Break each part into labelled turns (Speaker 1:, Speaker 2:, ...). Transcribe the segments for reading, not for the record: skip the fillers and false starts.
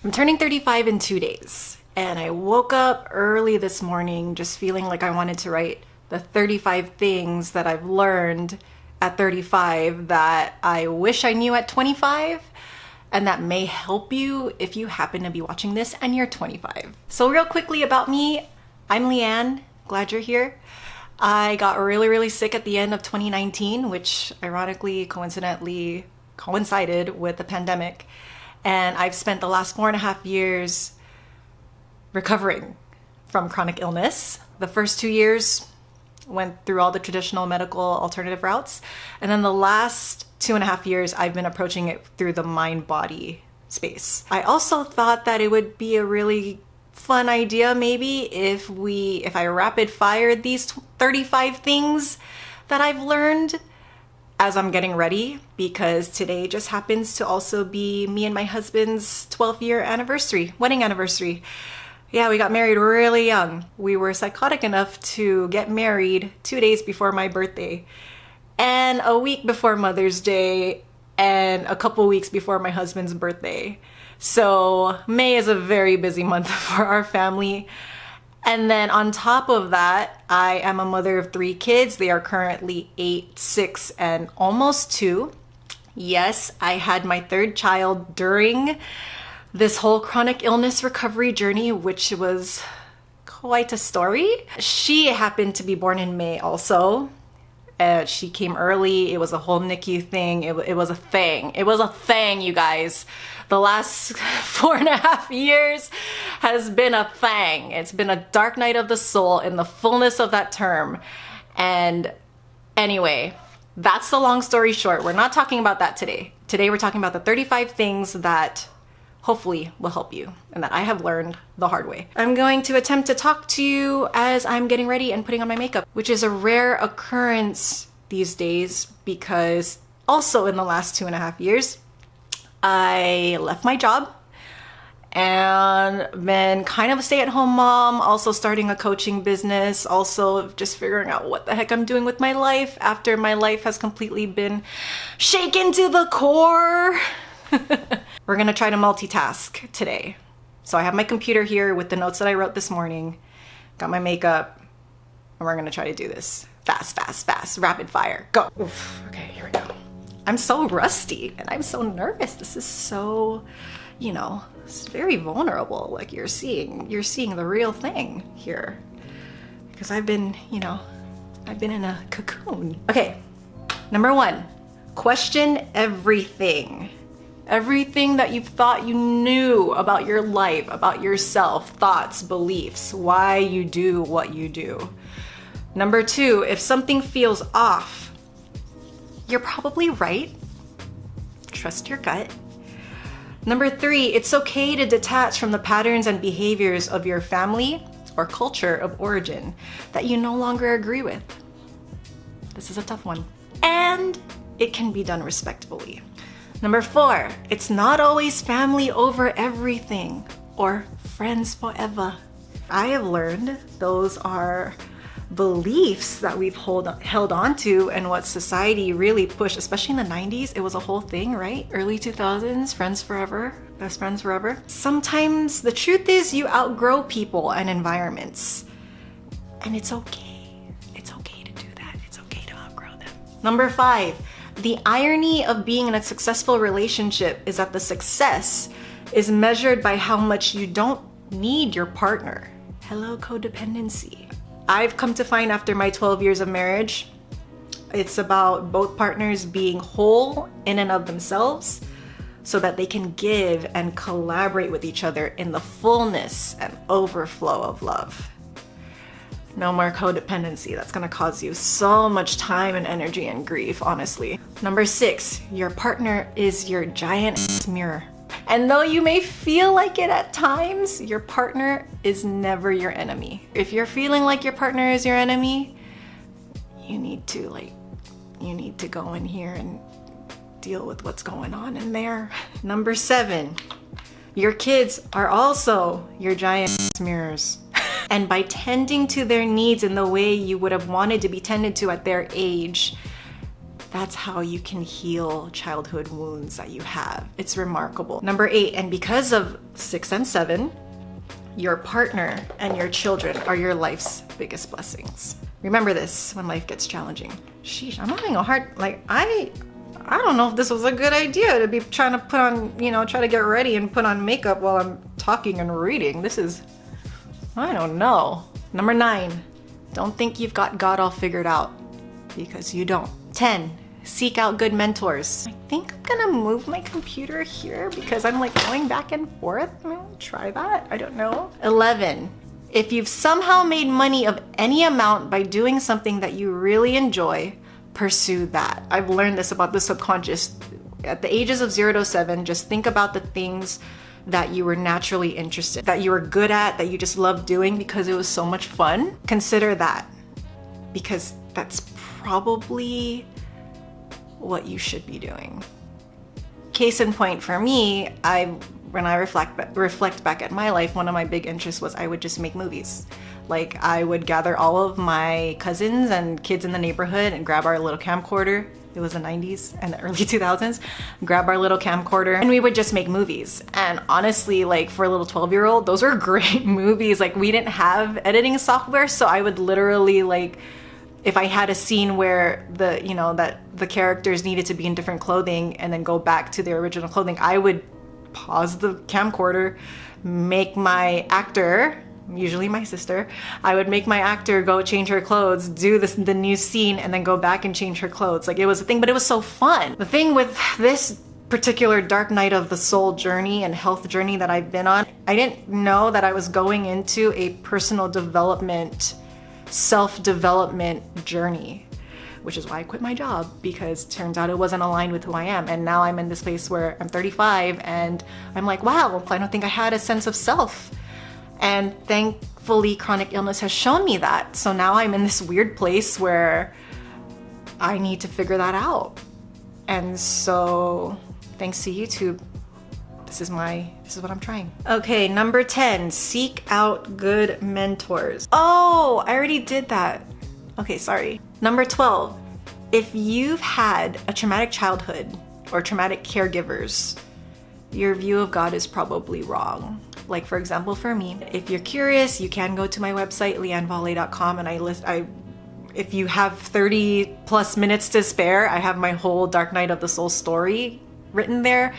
Speaker 1: I'm turning 35 in 2 days, and I woke up early this morning just feeling like I wanted to write the 35 things that I've learned at 35 that I wish I knew at 25, and that may help you if you happen to be watching this and you're 25. So real quickly about me, I'm Lianne, glad you're here. I got really sick at the end of 2019, which ironically, coincidentally coincided with the pandemic. And I've spent the last 4.5 years recovering from chronic illness. The first 2 years went through all the traditional medical alternative routes. And then the last 2.5 years, I've been approaching it through the mind-body space. I also thought that it would be a really fun idea maybe if I rapid fired these 35 things that I've learned as I'm getting ready, because today just happens to also be me and my husband's 12th year anniversary, wedding anniversary. Yeah, we got married really young. We were psychotic enough to get married 2 days before my birthday, and a week before Mother's Day, and a couple weeks before my husband's birthday. So May is a very busy month for our family. And then on top of that, I am a mother of 3 kids. They are currently 8, 6, and almost 2. Yes, I had my 3rd child during this whole chronic illness recovery journey, which was quite a story. She happened to be born in May also. She came early. It was a whole NICU thing. It was a thing. It was a thing, you guys. The last 4.5 years has been a thing. It's been a dark night of the soul in the fullness of that term. And anyway, that's the long story short. We're not talking about that today. Today we're talking about the 35 things that hopefully will help you and that I have learned the hard way. I'm going to attempt to talk to you as I'm getting ready and putting on my makeup, which is a rare occurrence these days because also in the last 2.5 years, I left my job and been kind of a stay-at-home mom, also starting a coaching business, also just figuring out what the heck I'm doing with my life after my life has completely been shaken to the core. We're gonna try to multitask today. So I have my computer here with the notes that I wrote this morning, got my makeup, and we're gonna try to do this fast, rapid fire, go. Oof, okay, here we go. I'm so rusty and I'm so nervous. This is so, it's very vulnerable. Like you're seeing the real thing here because I've been in a cocoon. Okay, number 1, question everything. Everything that you thought you knew about your life, about yourself, thoughts, beliefs, why you do what you do. Number 2, if something feels off, you're probably right. Trust your gut. Number 3, it's okay to detach from the patterns and behaviors of your family or culture of origin that you no longer agree with. This is a tough one. And it can be done respectfully. Number 4, it's not always family over everything or friends forever. I have learned those are beliefs that we've held on to and what society really pushed, especially in the 90s. It was a whole thing, right? Early 2000s, friends forever, best friends forever. Sometimes the truth is you outgrow people and environments, and it's okay. It's okay to do that. It's okay to outgrow them. Number 5, the irony of being in a successful relationship is that the success is measured by how much you don't need your partner. Hello, codependency. I've come to find after my 12 years of marriage, it's about both partners being whole in and of themselves so that they can give and collaborate with each other in the fullness and overflow of love. No more codependency. That's gonna cause you so much time and energy and grief, honestly. Number 6, your partner is your giant mirror. And though you may feel like it at times, your partner is never your enemy. If you're feeling like your partner is your enemy, you need to go in here and deal with what's going on in there. Number 7, your kids are also your giant mirrors. And by tending to their needs in the way you would have wanted to be tended to at their age, That's how you can heal childhood wounds that you have. It's remarkable. Number 8, and because of 6 and 7, your partner and your children are your life's biggest blessings. Remember this when life gets challenging. Sheesh, I'm having a hard, like, I don't know if this was a good idea to be trying to put on, try to get ready and put on makeup while I'm talking and reading. This is, I don't know. Number 9, don't think you've got God all figured out, because you don't. 10, seek out good mentors. I think I'm gonna move my computer here because I'm like going back and forth. I'm gonna try that, I don't know. 11, if you've somehow made money of any amount by doing something that you really enjoy, pursue that. I've learned this about the subconscious. At the ages of 0 to 7, just think about the things that you were naturally interested, that you were good at, that you just loved doing because it was so much fun. Consider that, because that's probably what you should be doing. Case in point for me, when I reflect back at my life, one of my big interests was I would just make movies. Like, I would gather all of my cousins and kids in the neighborhood and grab our little camcorder. It was the 90s and the early 2000s. Grab our little camcorder and we would just make movies. And honestly, like, for a little 12-year-old, those were great movies. Like, we didn't have editing software, so I would literally, like, if I had a scene where that the characters needed to be in different clothing and then go back to their original clothing, I would pause the camcorder, make my actor, usually my sister, I would make my actor go change her clothes, do the new scene, and then go back and change her clothes. Like, it was a thing, but it was so fun. The thing with this particular dark night of the soul journey and health journey that I've been on, I didn't know that I was going into a personal development, self-development journey, which is why I quit my job, because turns out it wasn't aligned with who I am. And now I'm in this place where I'm 35 and I'm like, wow, I don't think I had a sense of self. And thankfully, chronic illness has shown me that. So now I'm in this weird place where I need to figure that out. And so thanks to YouTube, this is what I'm trying. Okay, number 10, seek out good mentors. Oh, I already did that. Okay, sorry. Number 12, if you've had a traumatic childhood or traumatic caregivers, your view of God is probably wrong. Like, for example, for me, if you're curious, you can go to my website, liannevale.com, and if you have 30 plus minutes to spare, I have my whole Dark Night of the Soul story written there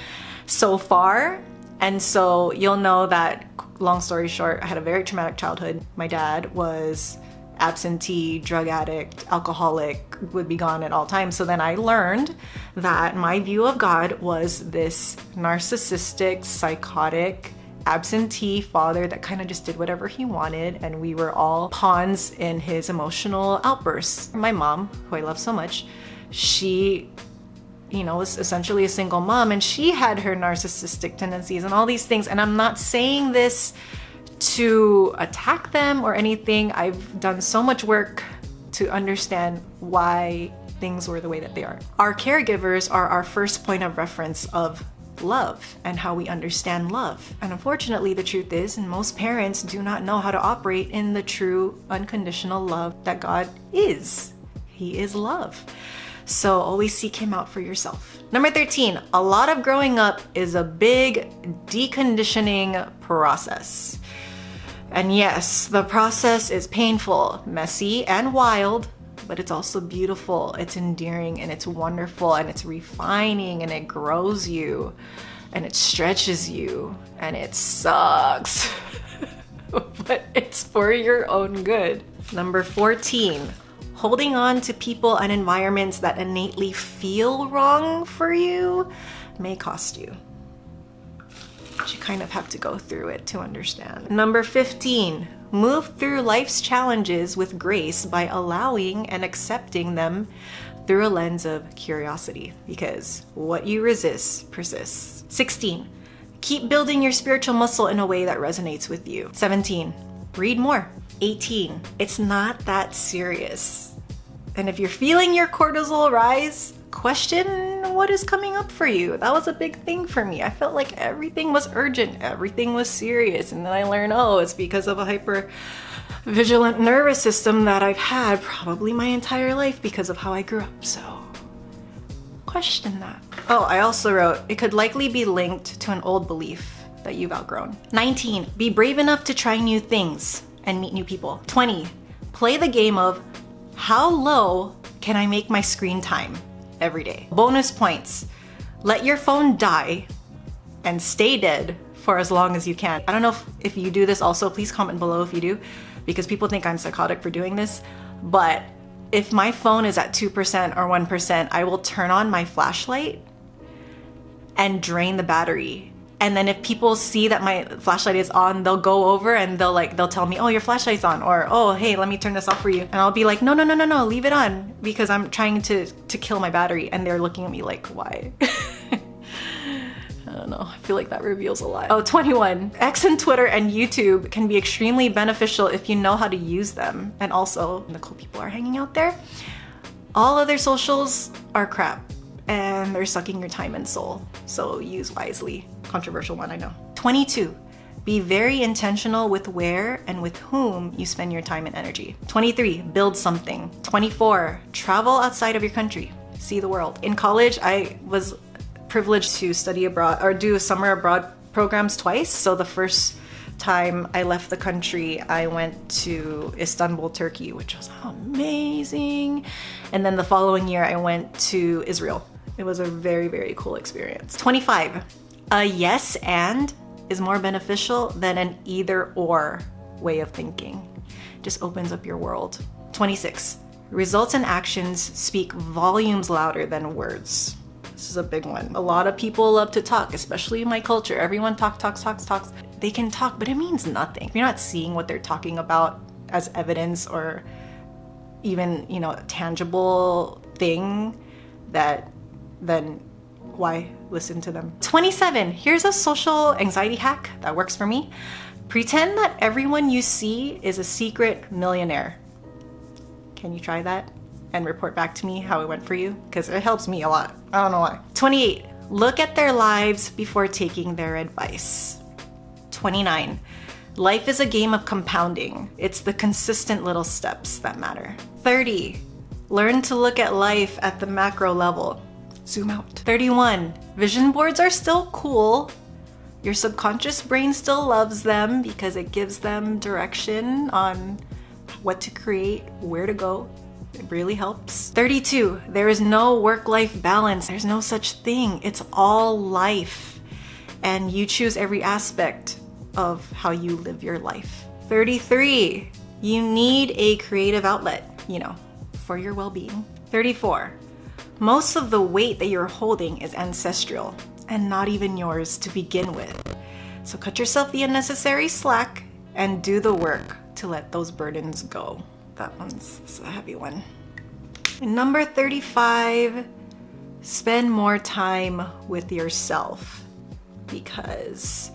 Speaker 1: so far. And so you'll know that, long story short, I had a very traumatic childhood. My dad was absentee, drug addict, alcoholic, would be gone at all times. So then I learned that my view of God was this narcissistic, psychotic, absentee father that kind of just did whatever he wanted, and we were all pawns in his emotional outbursts. My mom, who I love so much, she was essentially a single mom, and she had her narcissistic tendencies and all these things. And I'm not saying this to attack them or anything. I've done so much work to understand why things were the way that they are. Our caregivers are our first point of reference of love and how we understand love. And unfortunately, the truth is, most parents do not know how to operate in the true unconditional love that God is. He is love. So always seek him out for yourself. Number 13, a lot of growing up is a big deconditioning process. And yes, the process is painful, messy, and wild, but it's also beautiful, it's endearing, and it's wonderful, and it's refining, and it grows you, and it stretches you, and it sucks. But it's for your own good. Number 14, holding on to people and environments that innately feel wrong for you may cost you. You kind of have to go through it to understand. Number 15, move through life's challenges with grace by allowing and accepting them through a lens of curiosity, because what you resist persists. 16, keep building your spiritual muscle in a way that resonates with you. 17, read more. 18, it's not that serious. And if you're feeling your cortisol rise, question what is coming up for you. That was a big thing for me. I felt like everything was urgent, everything was serious, and then I learned, oh, it's because of a hyper vigilant nervous system that I've had probably my entire life because of how I grew up. So Question that. Oh, I also wrote, it could likely be linked to an old belief that you've outgrown. 19, be brave enough to try new things and meet new people. 20, play the game of how low can I make my screen time every day? Bonus points, let your phone die and stay dead for as long as you can. I don't know if you do this also, please comment below if you do, because people think I'm psychotic for doing this, but if my phone is at 2% or 1%, I will turn on my flashlight and drain the battery. And then if people see that my flashlight is on, they'll go over and they'll tell me, oh, your flashlight's on, or oh, hey, let me turn this off for you. And I'll be like, no, leave it on, because I'm trying to kill my battery. And they're looking at me like, why? I don't know, I feel like that reveals a lot. Oh, 21, X and Twitter and YouTube can be extremely beneficial if you know how to use them. And also, the cool people are hanging out there. All other socials are crap and they're sucking your time and soul. So use wisely. Controversial one, I know. 22, be very intentional with where and with whom you spend your time and energy. 23, build something. 24, travel outside of your country. See the world. In college, I was privileged to study abroad or do summer abroad programs twice. So the first time I left the country, I went to Istanbul, Turkey, which was amazing. And then the following year, I went to Israel. It was a very, very cool experience. 25, a yes and is more beneficial than an either or way of thinking. Just opens up your world. 26, results and actions speak volumes louder than words. This is a big one. A lot of people love to talk, especially in my culture. Everyone talks. They can talk, but it means nothing. If you're not seeing what they're talking about as evidence or even, a tangible thing, then why listen to them? 27, here's a social anxiety hack that works for me. Pretend that everyone you see is a secret millionaire. Can you try that? And report back to me how it went for you, because it helps me a lot. I don't know why. 28, look at their lives before taking their advice. 29, life is a game of compounding. It's the consistent little steps that matter. 30, learn to look at life at the macro level. Zoom out. 31, vision boards are still cool. Your subconscious brain still loves them because it gives them direction on what to create, where to go. It really helps. 32, there is no work-life balance. There's no such thing. It's all life. And you choose every aspect of how you live your life. 33, you need a creative outlet, for your well-being. 34, most of the weight that you're holding is ancestral and not even yours to begin with. So cut yourself the unnecessary slack and do the work to let those burdens go. That one's a heavy one. And number 35, spend more time with yourself, because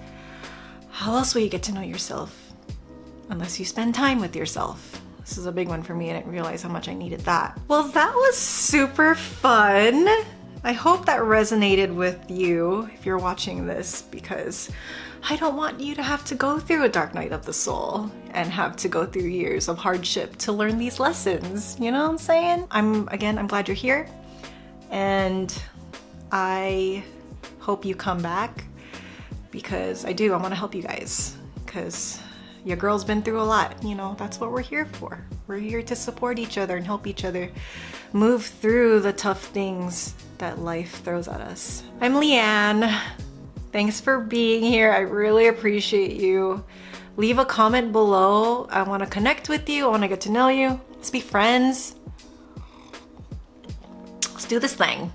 Speaker 1: how else will you get to know yourself unless you spend time with yourself? This is a big one for me. I didn't realize how much I needed that. Well, that was super fun. I hope that resonated with you if you're watching this, because I don't want you to have to go through a dark night of the soul and have to go through years of hardship to learn these lessons. You know what I'm saying? I'm glad you're here, and I hope you come back, because I want to help you guys, because your girl's been through a lot. That's what we're here for. We're here to support each other and help each other move through the tough things that life throws at us. I'm Lianne. Thanks for being here. I really appreciate you. Leave a comment below. I want to connect with you. I want to get to know you. Let's be friends. Let's do this thing.